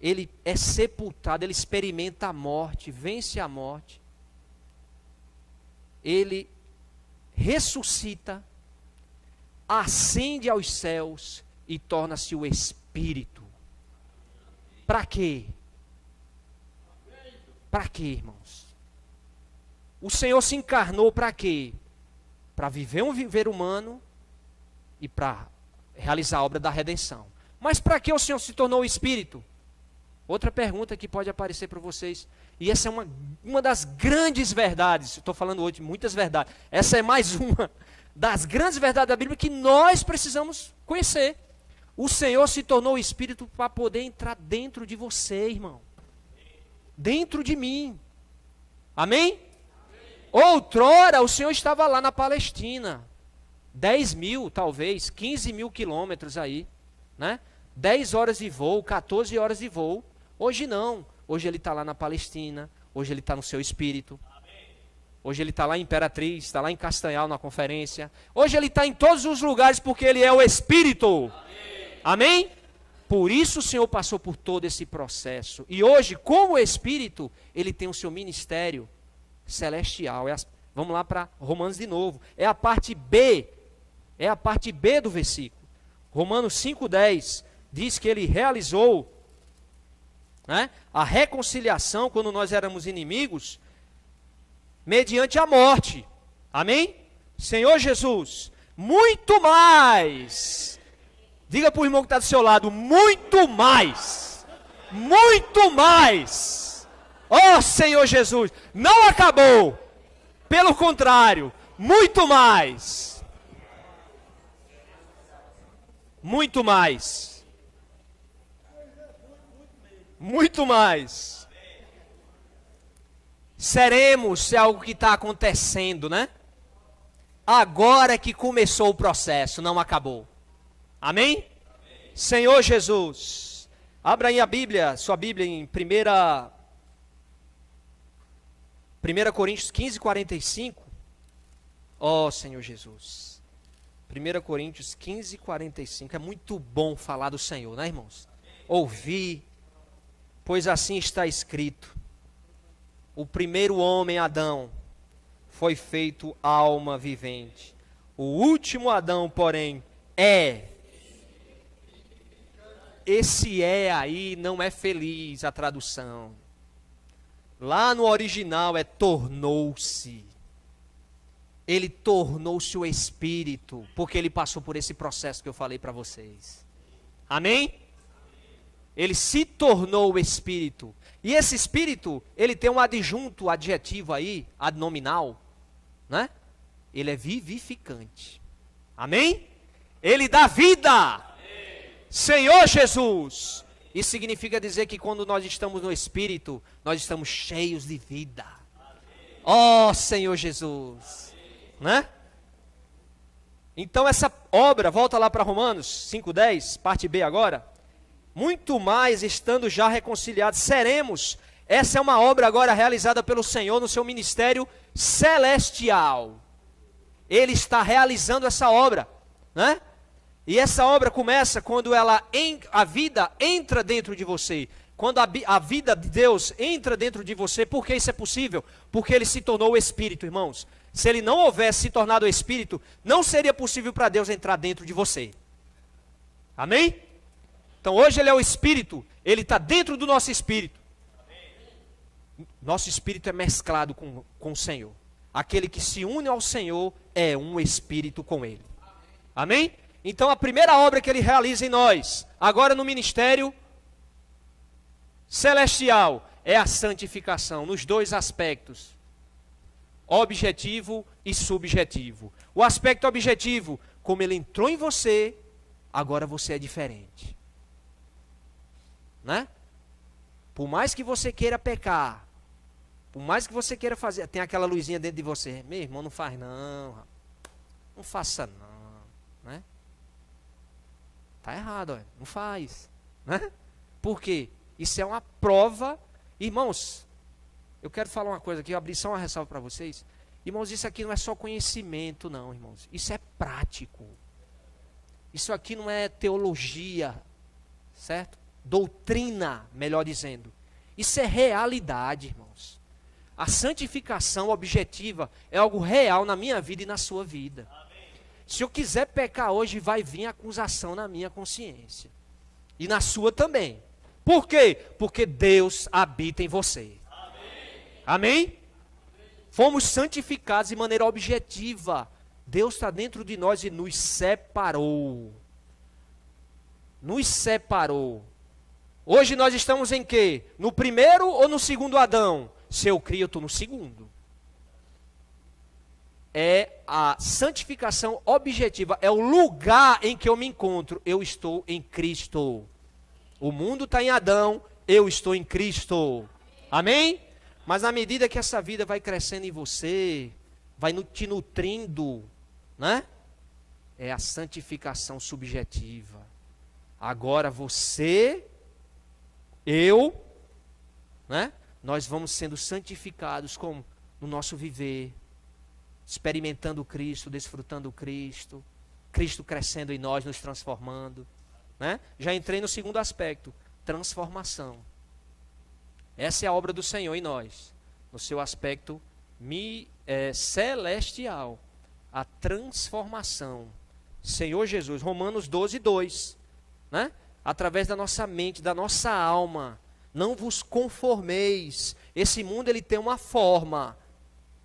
Ele é sepultado, ele experimenta a morte, vence a morte. Ele ressuscita, ascende aos céus e torna-se o Espírito. Para quê? Para quê, irmãos? O Senhor se encarnou para quê? Para viver um viver humano e para realizar a obra da redenção. Mas para que o Senhor se tornou o Espírito? Outra pergunta que pode aparecer para vocês. E essa é uma das grandes verdades. Estou falando hoje de muitas verdades. Essa é mais uma das grandes verdades da Bíblia que nós precisamos conhecer. O Senhor se tornou o Espírito para poder entrar dentro de você, irmão. Dentro de mim. Amém? Outrora o Senhor estava lá na Palestina. 10 mil, talvez, 15 mil quilômetros aí, né? 10 horas de voo, 14 horas de voo. Hoje não. Hoje ele está lá na Palestina. Hoje ele está no seu espírito. Hoje ele está lá em Imperatriz, está lá em Castanhal na conferência. Hoje ele está em todos os lugares porque ele é o Espírito. Amém? Por isso o Senhor passou por todo esse processo. E hoje, como Espírito, ele tem o seu ministério celestial. Vamos lá para Romanos de novo. É a parte B. É a parte B do versículo. Romanos 5,10 diz que ele realizou, né, a reconciliação quando nós éramos inimigos, mediante a morte. Amém? Senhor Jesus, muito mais. Diga para o irmão que está do seu lado, muito mais. Muito mais. Oh Senhor Jesus, não acabou. Pelo contrário, muito mais. Muito mais. Muito mais. Seremos é algo que está acontecendo, né? Agora que começou o processo, não acabou. Amém? Amém? Senhor Jesus. Abra aí a Bíblia, sua Bíblia em 1 Coríntios 15, 45. Ó Senhor Jesus. 1 Coríntios 15, 45. É muito bom falar do Senhor, né, irmãos? Ouvir, pois assim está escrito. O primeiro homem, Adão, foi feito alma vivente. O último Adão, porém, é. Esse é aí não é feliz a tradução. Lá no original é tornou-se. ele tornou-se o Espírito, porque ele passou por esse processo que eu falei para vocês. Amém? Ele se tornou o Espírito. E esse Espírito, ele tem um adjunto, adjetivo aí, adnominal, né? Ele é vivificante. Amém? Ele dá vida. Amém. Senhor Jesus. Isso significa dizer que quando nós estamos no Espírito, nós estamos cheios de vida. Ó Senhor Jesus. Né? Então essa obra, volta lá para Romanos 5:10, parte B agora. Muito mais, estando já reconciliados, seremos. Essa é uma obra agora realizada pelo Senhor no seu ministério celestial. Ele está realizando essa obra, né? E essa obra começa quando a vida entra dentro de você. Quando a vida de Deus entra dentro de você. Por que isso é possível? Porque ele se tornou o Espírito, irmãos. Se ele não houvesse se tornado o Espírito, não seria possível para Deus entrar dentro de você. Amém? Então hoje ele é o Espírito, ele está dentro do nosso Espírito. Nosso Espírito é mesclado com o Senhor. Aquele que se une ao Senhor é um Espírito com ele. Amém? Então a primeira obra que ele realiza em nós, agora no ministério celestial, é a santificação, nos dois aspectos. Objetivo e subjetivo. O aspecto objetivo, como ele entrou em você, agora você é diferente. Né? Por mais que você queira pecar, por mais que você queira fazer, tem aquela luzinha dentro de você. Meu irmão, não faz não. Não faça não. Né? Tá errado, ó. Não faz. Né? Por quê? Isso é uma prova. Irmãos, eu quero falar uma coisa aqui, eu abri só uma ressalva para vocês. Irmãos, isso aqui não é só conhecimento não, irmãos. Isso é prático. Isso aqui não é teologia, certo? Doutrina, melhor dizendo. Isso é realidade, irmãos. A santificação objetiva é algo real na minha vida e na sua vida. Amém. Se eu quiser pecar hoje, vai vir acusação na minha consciência. E na sua também. Por quê? Porque Deus habita em você. Amém? Amém? Fomos santificados de maneira objetiva. Deus está dentro de nós e nos separou. Nos separou. Hoje nós estamos em quê? No primeiro ou no segundo Adão? Se eu crio, eu estou no segundo. É a santificação objetiva. É o lugar em que eu me encontro. Eu estou em Cristo. O mundo está em Adão, eu estou em Cristo. Amém? Mas na medida que essa vida vai crescendo em você, vai te nutrindo, né? É a santificação subjetiva. Agora você, eu, né? Nós vamos sendo santificados no nosso viver, experimentando Cristo, desfrutando Cristo, Cristo crescendo em nós, nos transformando. Né? Já entrei no segundo aspecto, transformação. Essa é a obra do Senhor em nós, no seu aspecto celestial, a transformação. Senhor Jesus, Romanos 12:2, né? Através da nossa mente, da nossa alma, não vos conformeis. Esse mundo ele tem uma forma,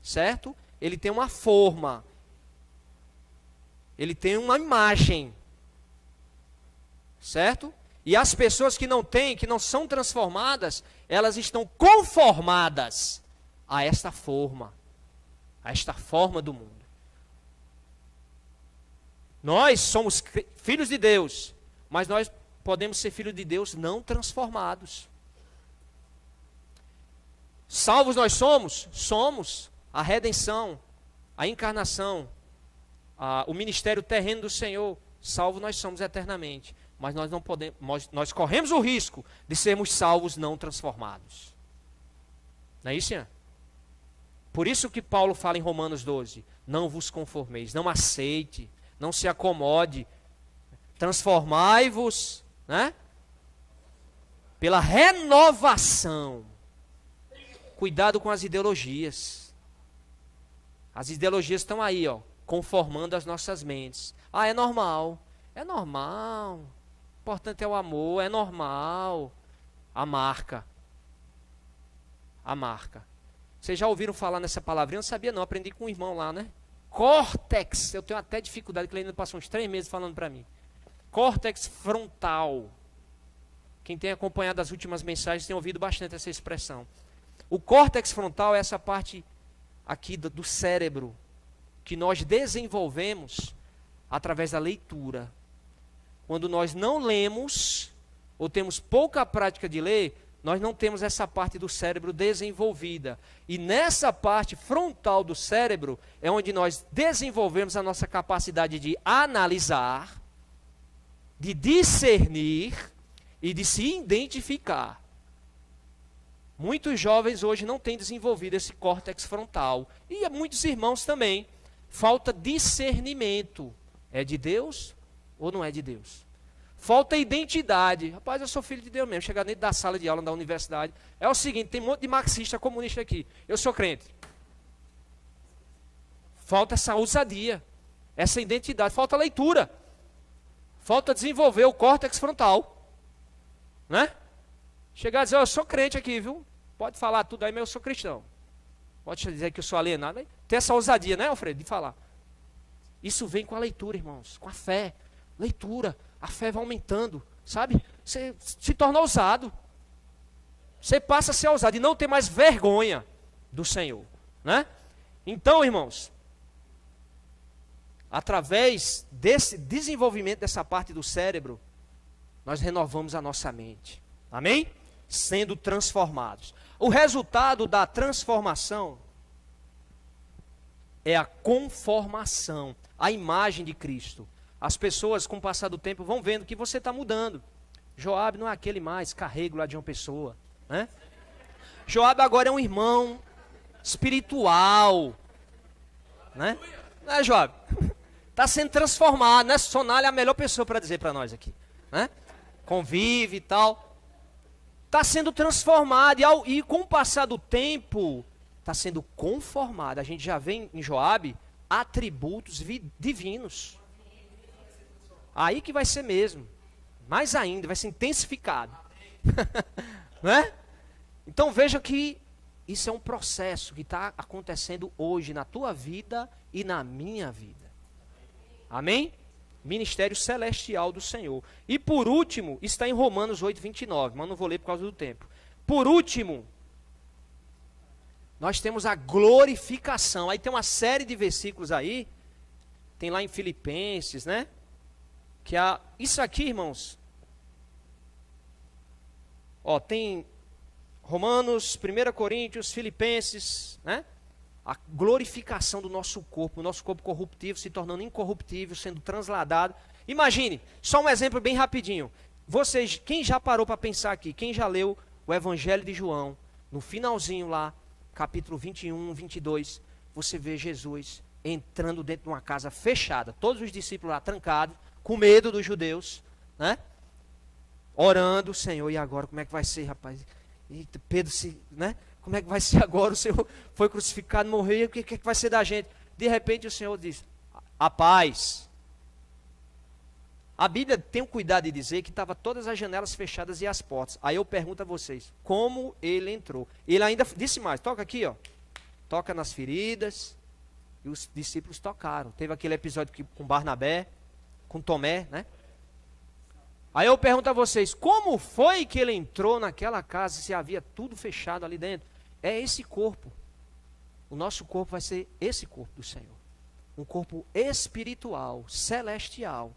certo? Ele tem uma forma, ele tem uma imagem. Certo? E as pessoas que não têm, que não são transformadas, elas estão conformadas a esta forma do mundo. Nós somos filhos de Deus, mas nós podemos ser filhos de Deus não transformados. Salvos nós somos a redenção, a encarnação, o ministério terreno do Senhor. Salvos nós somos eternamente. Mas nós não podemos, nós corremos o risco de sermos salvos não transformados. Não é isso, Ian? Por isso que Paulo fala em Romanos 12, não vos conformeis, não aceite, não se acomode, transformai-vos, né? Pela renovação. Cuidado com as ideologias. As ideologias estão aí, ó, conformando as nossas mentes. Ah, é normal. É normal. O importante é o amor, é normal. A marca. Vocês já ouviram falar nessa palavrinha? Eu não sabia não, aprendi com um irmão lá, né? córtex, eu tenho até dificuldade, que ele ainda passou uns 3 meses falando para mim. Córtex frontal. Quem tem acompanhado as últimas mensagens tem ouvido bastante essa expressão. O córtex frontal é essa parte aqui do cérebro que nós desenvolvemos através da leitura. Quando nós não lemos ou temos pouca prática de ler, nós não temos essa parte do cérebro desenvolvida. E nessa parte frontal do cérebro é onde nós desenvolvemos a nossa capacidade de analisar, de discernir e de se identificar. Muitos jovens hoje não têm desenvolvido esse córtex frontal. E muitos irmãos também. Falta discernimento. É de Deus ou não é de Deus? Falta identidade. Rapaz, eu sou filho de Deus mesmo. Chegar dentro da sala de aula da universidade. É o seguinte, tem um monte de marxista comunista aqui. Eu sou crente. Falta essa ousadia. Essa identidade. Falta leitura. Falta desenvolver o córtex frontal. Né? Chegar a dizer, eu sou crente aqui, viu? Pode falar tudo aí, mas eu sou cristão. Pode dizer que eu sou alienado. Né? Tem essa ousadia, né, Alfredo, de falar. Isso vem com a leitura, irmãos. Com a fé. Leitura. A fé vai aumentando, sabe? Você se torna ousado. Você passa a ser ousado e não tem mais vergonha do Senhor, né? Então, irmãos, através desse desenvolvimento dessa parte do cérebro, nós renovamos a nossa mente. Amém? Sendo transformados. O resultado da transformação é a conformação, a imagem de Cristo. As pessoas, com o passar do tempo, vão vendo que você está mudando. Joabe não é aquele mais carrego lá de uma pessoa, né? Joabe agora é um irmão espiritual, né? Não é, Joabe? Está sendo transformado, né? Sonalha é a melhor pessoa para dizer para nós aqui, né? Convive e tal. Está sendo transformado e com o passar do tempo está sendo conformado. A gente já vê em Joabe atributos divinos. Aí que vai ser mesmo. Mais ainda, vai ser intensificado. Né? Então veja que isso é um processo que está acontecendo hoje na tua vida e na minha vida. Amém? Ministério celestial do Senhor. E por último, está em Romanos 8, 29, mas não vou ler por causa do tempo. Por último, nós temos a glorificação. Aí tem uma série de versículos aí, tem lá em Filipenses, né? Que isso aqui, irmãos, ó, tem Romanos, 1 Coríntios, Filipenses, né? A glorificação do nosso corpo, o nosso corpo corruptível se tornando incorruptível, sendo transladado. Imagine, só um exemplo bem rapidinho. Vocês, quem já parou para pensar aqui, quem já leu o Evangelho de João, no finalzinho lá, capítulo 21, 22, você vê Jesus entrando dentro de uma casa fechada, todos os discípulos lá trancados, com medo dos judeus, né? Orando, Senhor, e agora como é que vai ser, rapaz? E Pedro, né? Como é que vai ser agora? O Senhor foi crucificado, morreu, o que é que vai ser da gente? De repente o Senhor diz, a paz. A Bíblia tem o cuidado de dizer que estava todas as janelas fechadas e as portas. Aí eu pergunto a vocês, como ele entrou? Ele ainda disse mais, toca aqui, ó. Toca nas feridas. E os discípulos tocaram. Teve aquele episódio com Barnabé, com Tomé, né? Aí eu pergunto a vocês, como foi que ele entrou naquela casa se havia tudo fechado ali dentro? É esse corpo. O nosso corpo vai ser esse corpo do Senhor. Um corpo espiritual, celestial.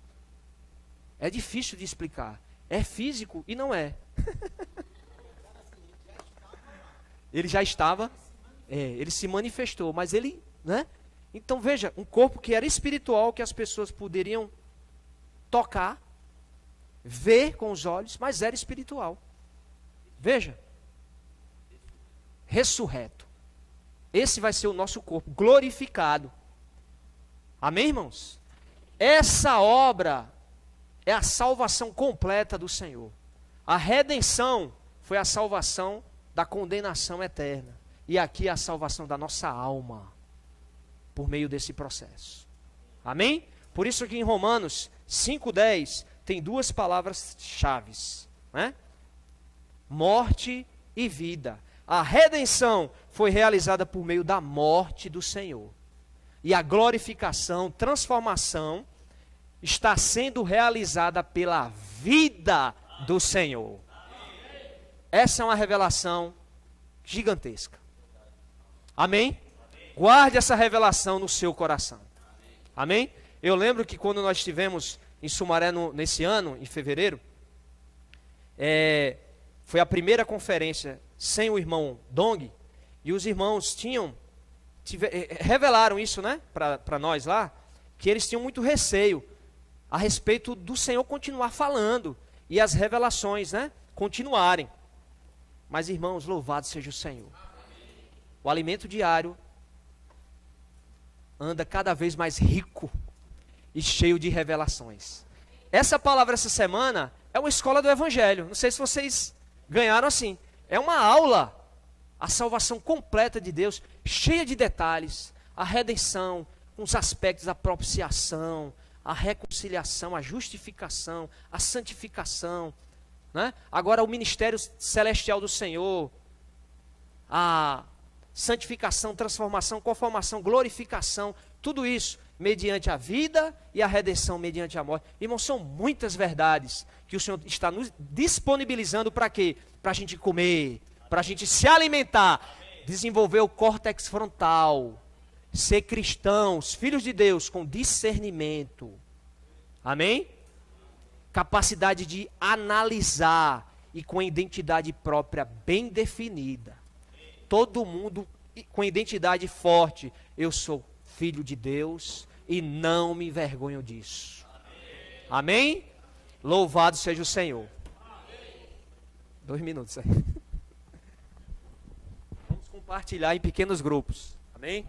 É difícil de explicar. É físico e não é. Ele já estava, ele se manifestou, mas ele, né? Então veja, um corpo que era espiritual, que as pessoas poderiam tocar, ver com os olhos, mas era espiritual. Veja. Ressurreto. Esse vai ser o nosso corpo, glorificado. Amém, irmãos? Essa obra é a salvação completa do Senhor. A redenção foi a salvação da condenação eterna. E aqui é a salvação da nossa alma, por meio desse processo. Amém? Por isso que em Romanos 5:10 tem duas palavras-chave, né? Morte e vida. A redenção foi realizada por meio da morte do Senhor. e a glorificação, transformação, está sendo realizada pela vida do Senhor. Essa é uma revelação gigantesca. Amém? Guarde essa revelação no seu coração. Amém? Eu lembro que quando nós estivemos em Sumaré nesse ano, em fevereiro, foi a primeira conferência sem o irmão Dong, e os irmãos revelaram isso, né, para nós lá, que eles tinham muito receio a respeito do Senhor continuar falando e as revelações, né, continuarem. Mas, irmãos, louvado seja o Senhor. O alimento diário anda cada vez mais rico e cheio de revelações. Essa palavra essa semana é uma escola do Evangelho. Não sei se vocês ganharam assim. É uma aula, a salvação completa de Deus, cheia de detalhes, a redenção, os aspectos da propiciação, a reconciliação, a justificação, a santificação, né? Agora o ministério celestial do Senhor, a santificação, transformação, conformação, glorificação, tudo isso mediante a vida e a redenção mediante a morte. Irmãos, são muitas verdades que o Senhor está nos disponibilizando para quê? Para a gente comer, para a gente se alimentar, desenvolver o córtex frontal, ser cristãos, filhos de Deus com discernimento. Amém? Capacidade de analisar e com identidade própria bem definida. Todo mundo com identidade forte. Eu sou filho de Deus e não me envergonho disso. Amém? Louvado seja o Senhor. 2 minutos aí. Vamos compartilhar em pequenos grupos. Amém?